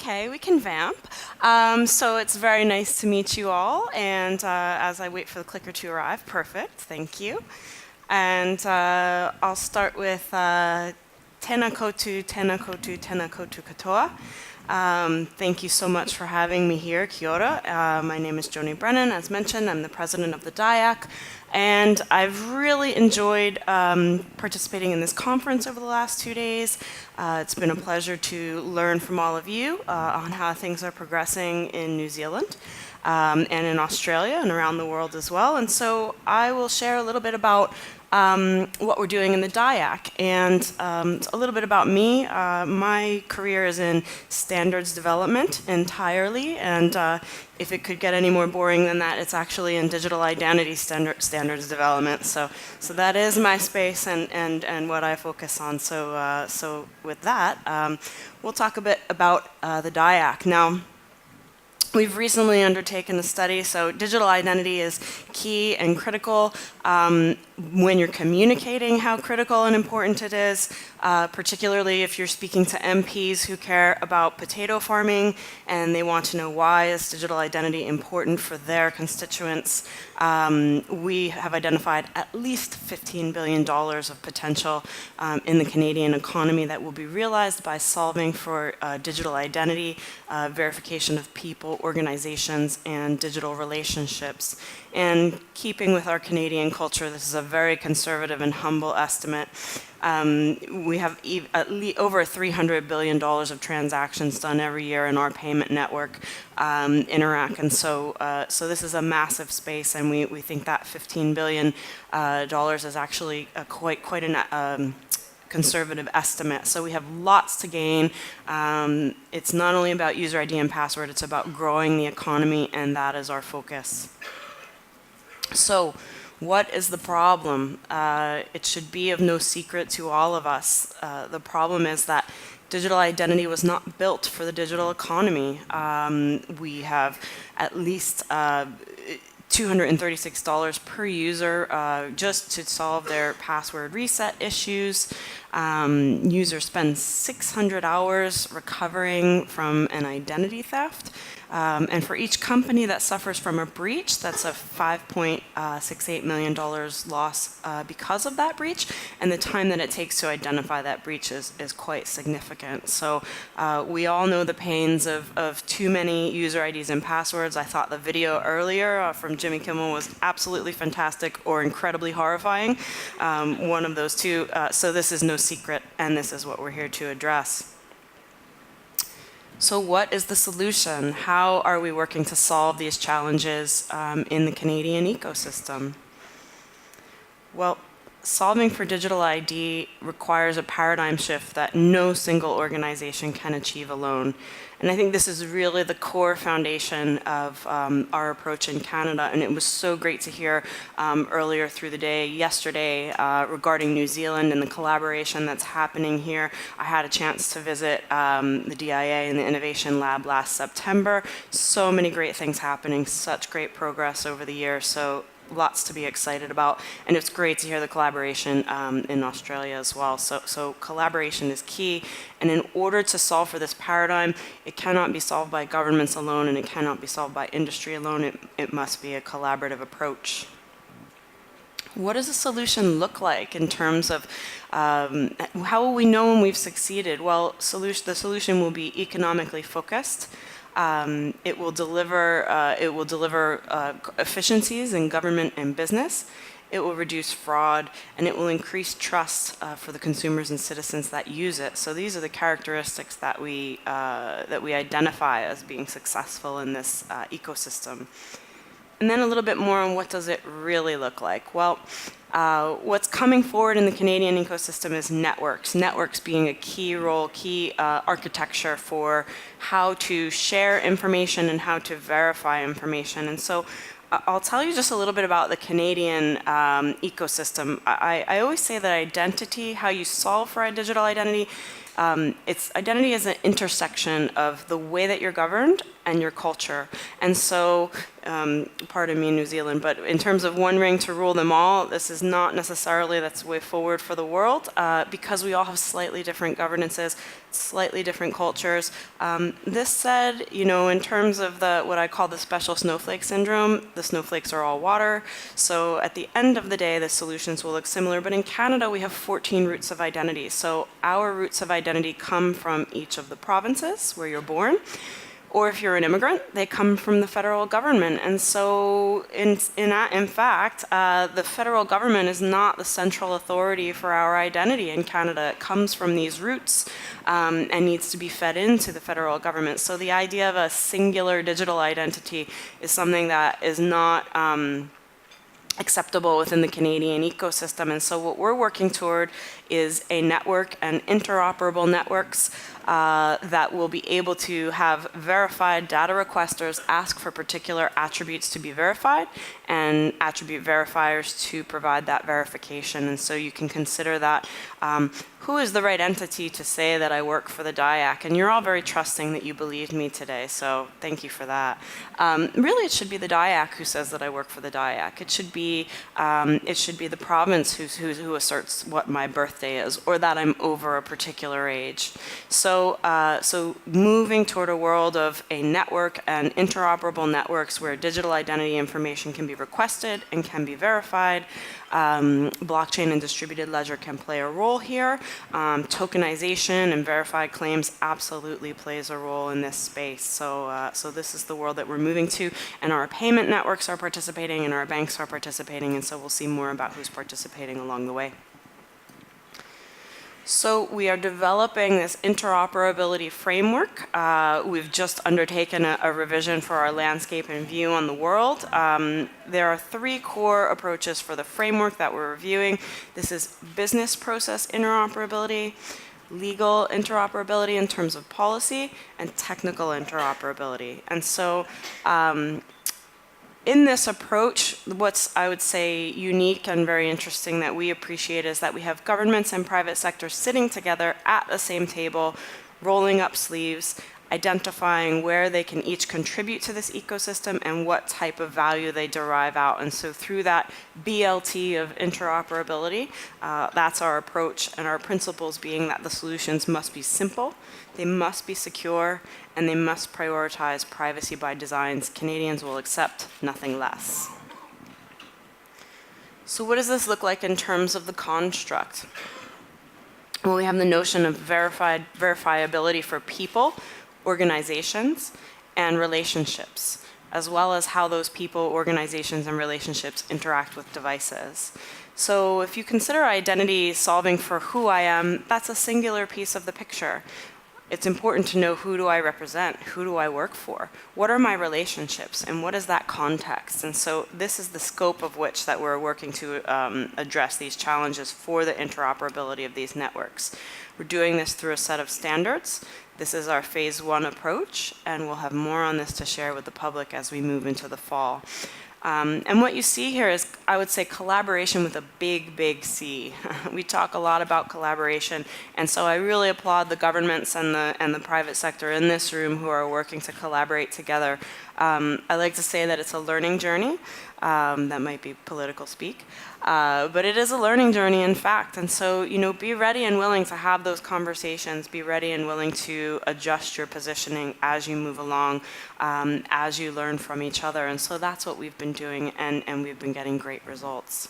Okay, we can vamp. So it's very nice to meet you all. And as I wait for the clicker to arrive, perfect, thank you. And I'll start with Tēnā koutou, tēnā koutou, tēnā koutou katoa. Thank you so much for having me here. Kia ora. My name is Joni Brennan. As mentioned, I'm the president of the DIACC. And I've really enjoyed participating in this conference over the last 2 days. It's been a pleasure to learn from all of you on how things are progressing in New Zealand and in Australia and around the world as well. And so I will share a little bit about what we're doing in the DIACC and a little bit about me. My career is in standards development entirely, and if it could get any more boring than that, it's actually in digital identity standards development. So that is my space and what I focus on. So with that, we'll talk a bit about the DIACC. Now, we've recently undertaken a study, so digital identity is key and critical when you're communicating how critical and important it is, particularly if you're speaking to MPs who care about potato farming and they want to know why is digital identity important for their constituents. We have identified at least $15 billion of potential in the Canadian economy that will be realized by solving for digital identity, verification of people, organizations, and digital relationships. And keeping with our Canadian culture, this is a very conservative and humble estimate. We have over $300 billion of transactions done every year in our payment network, Interac, and so this is a massive space, and we think that $15 billion is actually quite an conservative estimate. So we have lots to gain. It's not only about user ID and password, it's about growing the economy, and that is our focus. So what is the problem? It should be of no secret to all of us. The problem is that digital identity was not built for the digital economy. We have at least $236 per user just to solve their password reset issues. Users spend 600 hours recovering from an identity theft. And for each company that suffers from a breach, that's a $5.68 million loss because of that breach. And the time that it takes to identify that breach is quite significant. So we all know the pains of too many user IDs and passwords. I thought the video earlier from Jimmy Kimmel was absolutely fantastic or incredibly horrifying. One of those two. So this is no secret, and this is what we're here to address. So what is the solution? How are we working to solve these challenges in the Canadian ecosystem? Well, solving for digital ID requires a paradigm shift that no single organization can achieve alone. And I think this is really the core foundation of our approach in Canada. And it was so great to hear earlier through the day, yesterday, regarding New Zealand and the collaboration that's happening here. I had a chance to visit the DIA and the Innovation Lab last September. So many great things happening, such great progress over the years. So lots to be excited about, and it's great to hear the collaboration in Australia as well. So collaboration is key, and in order to solve for this paradigm, it cannot be solved by governments alone, and it cannot be solved by industry alone. It must be a collaborative approach. What does a solution look like in terms of how will we know when we've succeeded? Well, the solution will be economically focused. It will deliver efficiencies in government and business. It will reduce fraud, and it will increase trust for the consumers and citizens that use it. So these are the characteristics that we identify as being successful in this ecosystem. And then a little bit more on what does it really look like. Well, what's coming forward in the Canadian ecosystem is networks. Networks being a key role, key architecture for how to share information and how to verify information. And so I'll tell you just a little bit about the Canadian ecosystem. I always say that identity, how you solve for a digital identity, identity is an intersection of the way that you're governed and your culture. And so, pardon me, New Zealand, but in terms of one ring to rule them all, this is not necessarily that's the way forward for the world, because we all have slightly different governances, slightly different cultures. This said, in terms of what I call the special snowflake syndrome, the snowflakes are all water. So at the end of the day, the solutions will look similar. But in Canada, we have 14 roots of identity. So our roots of identity come from each of the provinces where you're born. Or if you're an immigrant, they come from the federal government. And so, in fact, the federal government is not the central authority for our identity in Canada. It comes from these roots and needs to be fed into the federal government. So the idea of a singular digital identity is something that is not acceptable within the Canadian ecosystem. And so what we're working toward is a network and interoperable networks that will be able to have verified data requesters ask for particular attributes to be verified and attribute verifiers to provide that verification. And so you can consider that who is the right entity to say that I work for the DIACC? And you're all very trusting that you believed me today, so thank you for that. Really, it should be the DIACC who says that I work for the DIACC. It should be the province who asserts what my birthday is, or that I'm over a particular age. So moving toward a world of a network and interoperable networks where digital identity information can be requested and can be verified. Blockchain and distributed ledger can play a role here. Tokenization and verified claims absolutely plays a role in this space. So this is the world that we're moving to, and our payment networks are participating and our banks are participating, and so we'll see more about who's participating along the way. So we are developing this interoperability framework. We've just undertaken a revision for our landscape and view on the world. There are 3 core approaches for the framework that we're reviewing. This is business process interoperability, legal interoperability in terms of policy, and technical interoperability. And so in this approach, what's, I would say, unique and very interesting that we appreciate is that we have governments and private sectors sitting together at the same table, rolling up sleeves, identifying where they can each contribute to this ecosystem and what type of value they derive out. And so through that BLT of interoperability, that's our approach, and our principles being that the solutions must be simple, they must be secure, and they must prioritize privacy by designs. Canadians will accept nothing less. So what does this look like in terms of the construct? Well, we have the notion of verifiability for people, organizations, and relationships, as well as how those people, organizations, and relationships interact with devices. So if you consider identity solving for who I am, that's a singular piece of the picture. It's important to know, who do I represent? Who do I work for? What are my relationships? And what is that context? And so this is the scope of which that we're working to address these challenges for the interoperability of these networks. We're doing this through a set of standards. This is our phase 1 approach, and we'll have more on this to share with the public as we move into the fall. And what you see here is, I would say, collaboration with a big, big C. We talk a lot about collaboration, and so I really applaud the governments and the private sector in this room who are working to collaborate together. I like to say that it's a learning journey. That might be political speak. But it is a learning journey, in fact. And so, be ready and willing to have those conversations. Be ready and willing to adjust your positioning as you move along, as you learn from each other. And so that's what we've been doing, and we've been getting great results.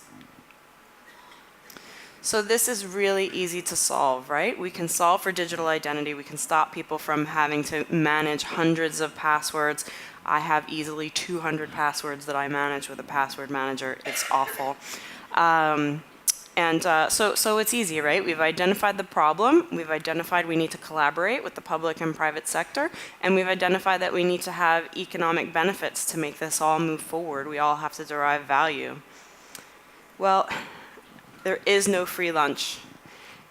So this is really easy to solve, right? We can solve for digital identity. We can stop people from having to manage hundreds of passwords. I have easily 200 passwords that I manage with a password manager. It's awful. So it's easy, right? We've identified the problem. We've identified we need to collaborate with the public and private sector. And we've identified that we need to have economic benefits to make this all move forward. We all have to derive value. Well, there is no free lunch.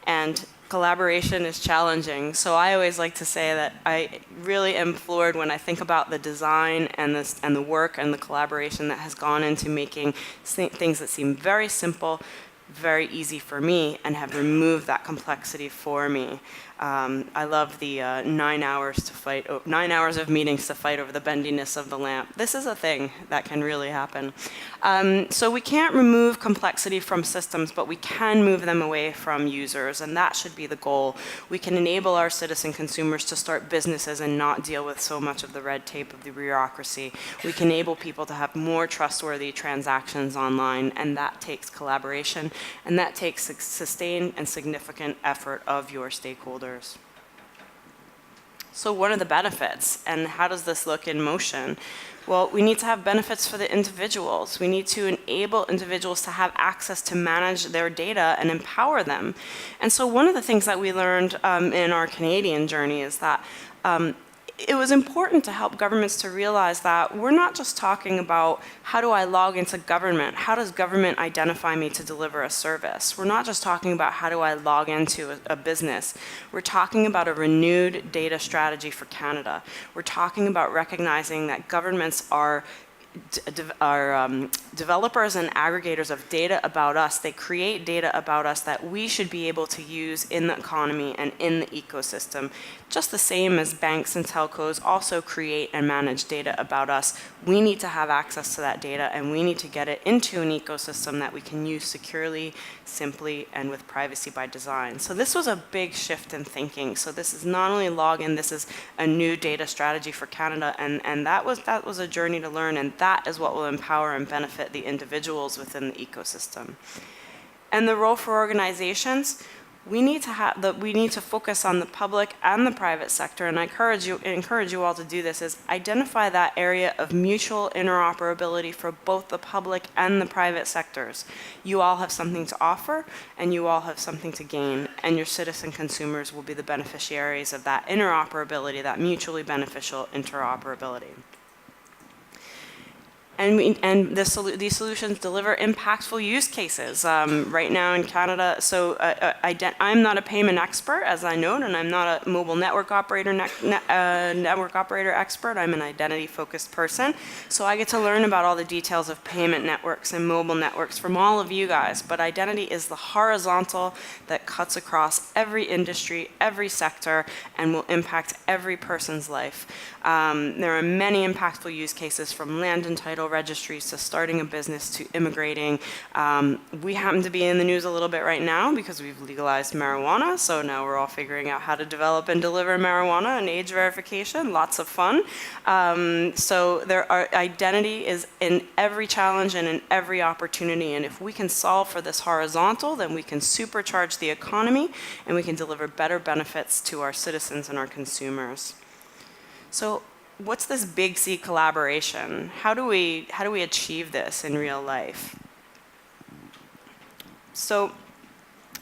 And collaboration is challenging. So I always like to say that I really am floored when I think about the design and the work and the collaboration that has gone into making things that seem very simple very easy for me and have removed that complexity for me. I love the 9 hours of meetings to fight over the bendiness of the lamp. This is a thing that can really happen. So we can't remove complexity from systems, but we can move them away from users, and that should be the goal. We can enable our citizen consumers to start businesses and not deal with so much of the red tape of the bureaucracy. We can enable people to have more trustworthy transactions online, and that takes collaboration, and that takes sustained and significant effort of your stakeholders. So what are the benefits, and how does this look in motion? Well, we need to have benefits for the individuals. We need to enable individuals to have access to manage their data and empower them. And so one of the things that we learned in our Canadian journey is that it was important to help governments to realize that we're not just talking about how do I log into government, how does government identify me to deliver a service. We're not just talking about how do I log into a business. We're talking about a renewed data strategy for Canada. We're talking about recognizing that governments are developers and aggregators of data about us. They create data about us that we should be able to use in the economy and in the ecosystem. Just the same as banks and telcos also create and manage data about us. We need to have access to that data, and we need to get it into an ecosystem that we can use securely, simply, and with privacy by design. So this was a big shift in thinking. So this is not only login, this is a new data strategy for Canada, and that was a journey to learn, and that is what will empower and benefit the individuals within the ecosystem. And the role for organizations, we need to focus on the public and the private sector, and I encourage you all to do this, is identify that area of mutual interoperability for both the public and the private sectors. You all have something to offer, and you all have something to gain, and your citizen consumers will be the beneficiaries of that interoperability, that mutually beneficial interoperability. And these solutions deliver impactful use cases. Right now in Canada, so I'm not a payment expert, as I note, and I'm not a mobile network operator expert. I'm an identity-focused person. So I get to learn about all the details of payment networks and mobile networks from all of you guys. But identity is the horizontal that cuts across every industry, every sector, and will impact every person's life. There are many impactful use cases, from land and title registries to starting a business to immigrating. We happen to be in the news a little bit right now because we've legalized marijuana, so now we're all figuring out how to develop and deliver marijuana and age verification. Lots of fun. So identity is in every challenge and in every opportunity, and if we can solve for this horizontal, then we can supercharge the economy and we can deliver better benefits to our citizens and our consumers. So what's this big C collaboration? How do we achieve this in real life? So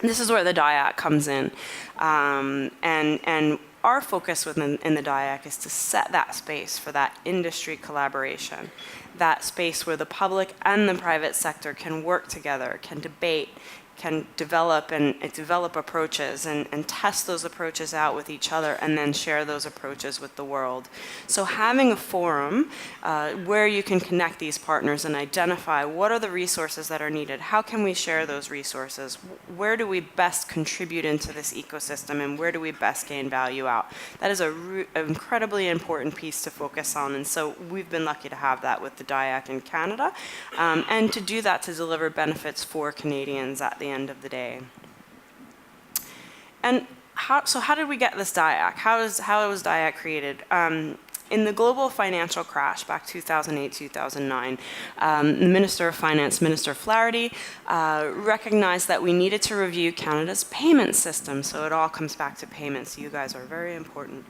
this is where the DIACC comes in. And our focus in the DIACC is to set that space for that industry collaboration, that space where the public and the private sector can work together, can debate, can develop approaches and test those approaches out with each other, and then share those approaches with the world. So having a forum where you can connect these partners and identify what are the resources that are needed, how can we share those resources, where do we best contribute into this ecosystem, and where do we best gain value out. That is an incredibly important piece to focus on, and so we've been lucky to have that with the DIACC in Canada, and to do that to deliver benefits for Canadians at the end of the day. And how did we get this DIACC? How was DIACC created? In the global financial crash back 2008-2009, the Minister of Finance, Minister Flaherty, recognized that we needed to review Canada's payment system. So it all comes back to payments. You guys are very important.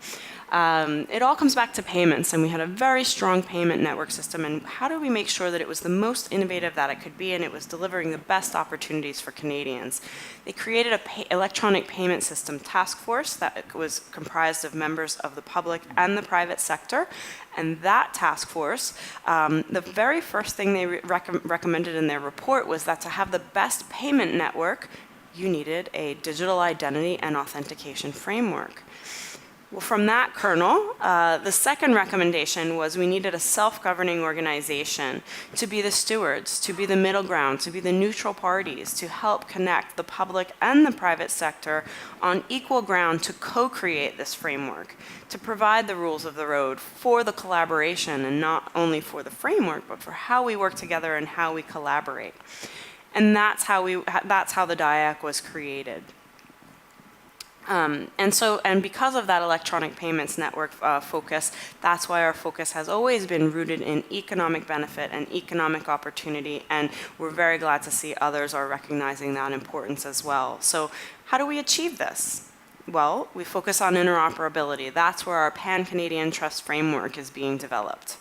It all comes back to payments, and we had a very strong payment network system, and how do we make sure that it was the most innovative that it could be, and it was delivering the best opportunities for Canadians. They created an electronic payment system task force that was comprised of members of the public and the private sector, and that task force, the very first thing they recommended in their report was that to have the best payment network, you needed a digital identity and authentication framework. Well, from that kernel, the second recommendation was we needed a self-governing organization to be the stewards, to be the middle ground, to be the neutral parties, to help connect the public and the private sector on equal ground to co-create this framework, to provide the rules of the road for the collaboration, and not only for the framework, but for how we work together and how we collaborate. And that's how the DIACC was created. And because of that electronic payments network focus, that's why our focus has always been rooted in economic benefit and economic opportunity, and we're very glad to see others are recognizing that importance as well. So how do we achieve this? Well, we focus on interoperability. That's where our Pan-Canadian Trust Framework is being developed.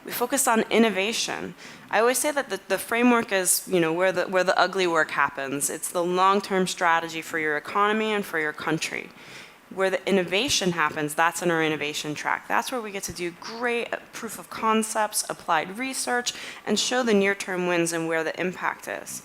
We focus on innovation. I always say that the framework is, where the ugly work happens. It's the long-term strategy for your economy and for your country. Where the innovation happens, that's in our innovation track. That's where we get to do great proof of concepts, applied research, and show the near-term wins and where the impact is.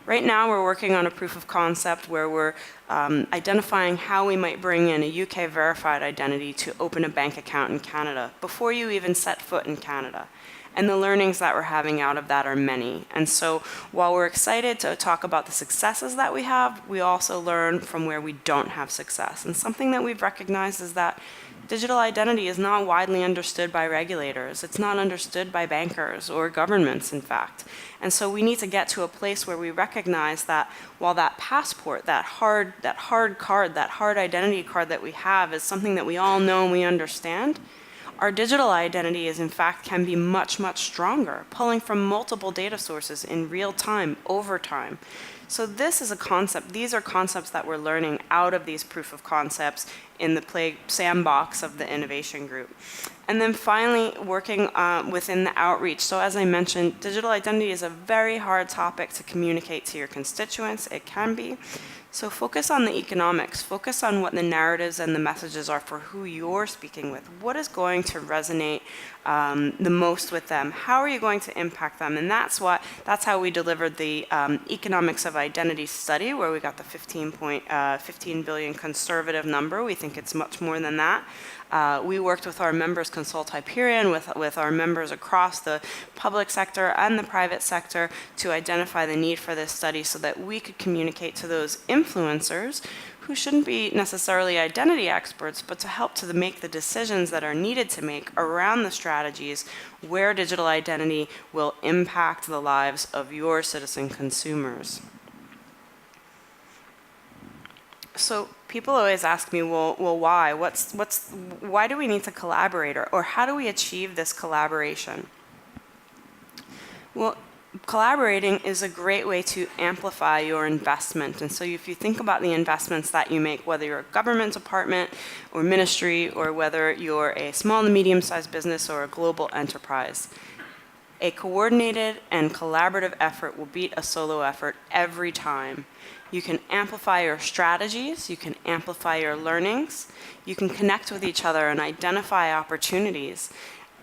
Right now, we're working on a proof of concept where we're identifying how we might bring in a UK verified identity to open a bank account in Canada before you even set foot in Canada. And the learnings that we're having out of that are many. And so while we're excited to talk about the successes that we have, we also learn from where we don't have success. And something that we've recognized is that digital identity is not widely understood by regulators. It's not understood by bankers or governments, in fact. And so we need to get to a place where we recognize that while that passport, that hard card, that hard identity card that we have is something that we all know and we understand, our digital identity is, in fact, can be much, much stronger, pulling from multiple data sources in real time, over time. So this is a concept. These are concepts that we're learning out of these proof of concepts in the sandbox of the innovation group. And then finally, working within the outreach. So as I mentioned, digital identity is a very hard topic to communicate to your constituents. It can be. So focus on the economics. Focus on what the narratives and the messages are for who you're speaking with. What is going to resonate the most with them? How are you going to impact them? And that's how we delivered the economics of identity study, where we got the 15 billion conservative number. We think it's much more than that. We worked with our members, Consult Hyperion, with our members across the public sector and the private sector to identify the need for this study so that we could communicate to those influencers who shouldn't be necessarily identity experts, but to help to make the decisions that are needed to make around the strategies where digital identity will impact the lives of your citizen consumers. So people always ask me, well, why? Why do we need to collaborate, or how do we achieve this collaboration? Well, collaborating is a great way to amplify your investment. And so if you think about the investments that you make, whether you're a government department or ministry, or whether you're a small to medium-sized business or a global enterprise, a coordinated and collaborative effort will beat a solo effort every time. You can amplify your strategies, you can amplify your learnings, you can connect with each other and identify opportunities.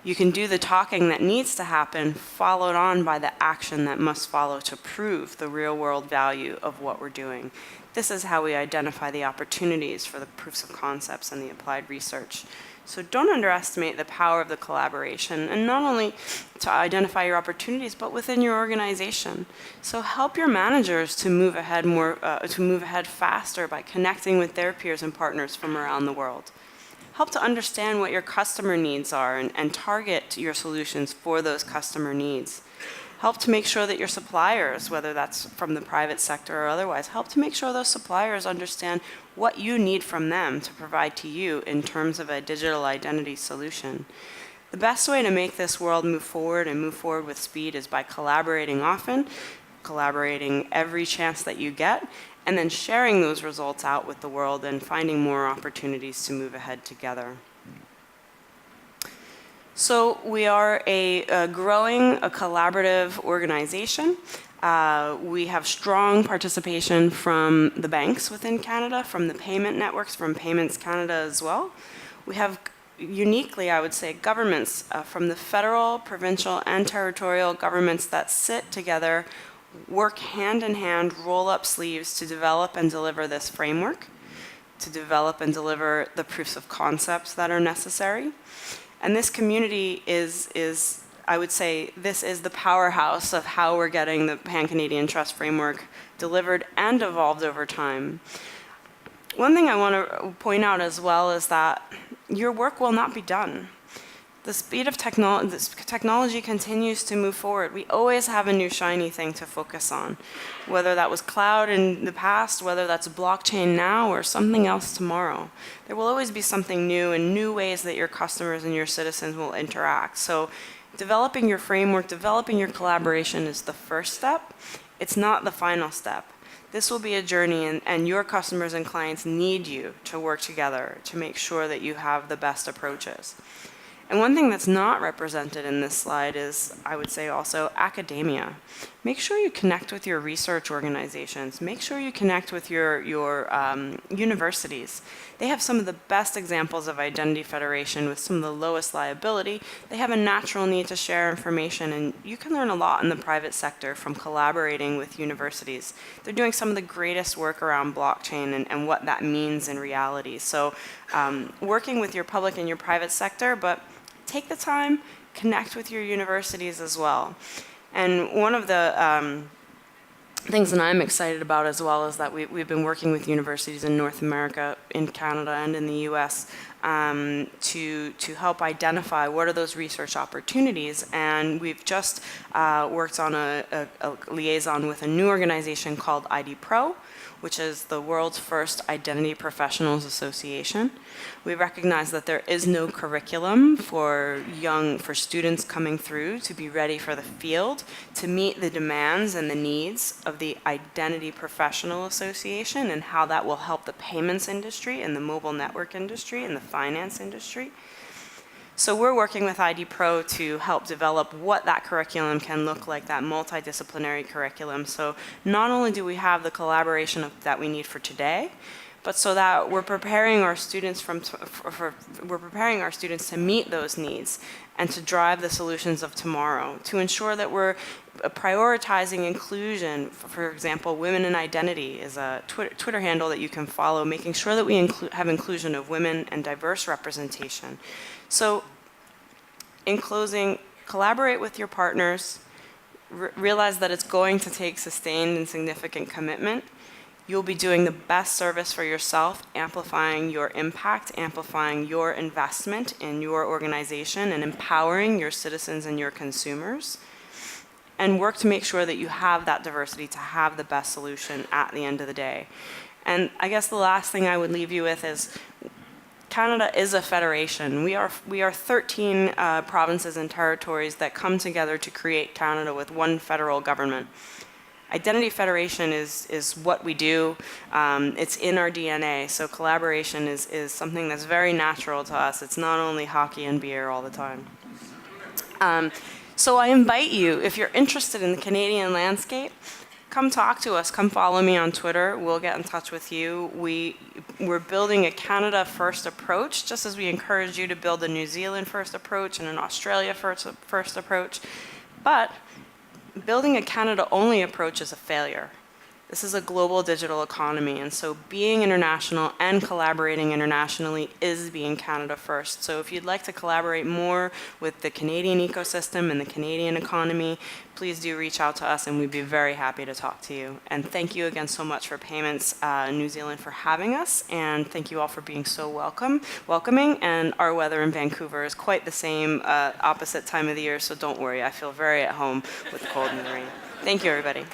You can do the talking that needs to happen, followed on by the action that must follow to prove the real-world value of what we're doing. This is how we identify the opportunities for the proofs of concepts and the applied research. So don't underestimate the power of the collaboration, and not only to identify your opportunities, but within your organization. So help your managers to move ahead faster by connecting with their peers and partners from around the world. Help to understand what your customer needs are and target your solutions for those customer needs. Help to make sure that your suppliers, whether that's from the private sector or otherwise, help to make sure those suppliers understand what you need from them to provide to you in terms of a digital identity solution. The best way to make this world move forward and move forward with speed is by collaborating often, collaborating every chance that you get, and then sharing those results out with the world and finding more opportunities to move ahead together. So we are a growing, collaborative organization. We have strong participation from the banks within Canada, from the payment networks, from Payments Canada as well. We have uniquely, I would say, governments from the federal, provincial, and territorial governments that sit together, work hand in hand, roll up sleeves to develop and deliver this framework. to develop and deliver the proofs of concepts that are necessary. And this community is, I would say, this is the powerhouse of how we're getting the Pan-Canadian Trust Framework delivered and evolved over time. One thing I want to point out as well is that your work will not be done. The speed of technology continues to move forward. We always have a new shiny thing to focus on, whether that was cloud in the past, whether that's blockchain now, or something else tomorrow. There will always be something new and new ways that your customers and your citizens will interact. So developing your framework, developing your collaboration is the first step. It's not the final step. This will be a journey, and your customers and clients need you to work together to make sure that you have the best approaches. And one thing that's not represented in this slide is, I would say also, academia. Make sure you connect with your research organizations. Make sure you connect with your universities. They have some of the best examples of identity federation with some of the lowest liability. They have a natural need to share information, and you can learn a lot in the private sector from collaborating with universities. They're doing some of the greatest work around blockchain and what that means in reality. So working with your public and your private sector, but take the time, connect with your universities as well. And one of the things that I'm excited about as well is that we've been working with universities in North America, in Canada, and in the US to help identify what are those research opportunities. And we've just worked on a liaison with a new organization called ID Pro, which is the world's first Identity Professionals Association. We recognize that there is no curriculum for students coming through to be ready for the field, to meet the demands and the needs of the Identity Professional Association and how that will help the payments industry and the mobile network industry and the finance industry. So we're working with ID Pro to help develop what that curriculum can look like, that multidisciplinary curriculum. So not only do we have the collaboration that we need for today, but so that we're preparing our students to meet those needs and to drive the solutions of tomorrow, to ensure that we're prioritizing inclusion. For example, Women in Identity is a Twitter handle that you can follow, making sure that we have inclusion of women and diverse representation. So in closing, collaborate with your partners, realize that it's going to take sustained and significant commitment. You'll be doing the best service for yourself, amplifying your impact, amplifying your investment in your organization, and empowering your citizens and your consumers. And work to make sure that you have that diversity to have the best solution at the end of the day. And I guess the last thing I would leave you with is Canada is a federation. We are 13 provinces and territories that come together to create Canada with one federal government. Identity federation is what we do. It's in our DNA. So collaboration is something that's very natural to us. It's not only hockey and beer all the time. So I invite you, if you're interested in the Canadian landscape, come talk to us. Come follow me on Twitter. We'll get in touch with you. We're building a Canada first approach, just as we encourage you to build a New Zealand first approach and an Australia first approach. But building a Canada only approach is a failure. This is a global digital economy, and so being international and collaborating internationally is being Canada first. So if you'd like to collaborate more with the Canadian ecosystem and the Canadian economy, please do reach out to us and we'd be very happy to talk to you. And thank you again so much for Payments New Zealand for having us, and thank you all for being so welcoming. And our weather in Vancouver is quite the same, opposite time of the year, so don't worry, I feel very at home with the cold and the rain. Thank you, everybody.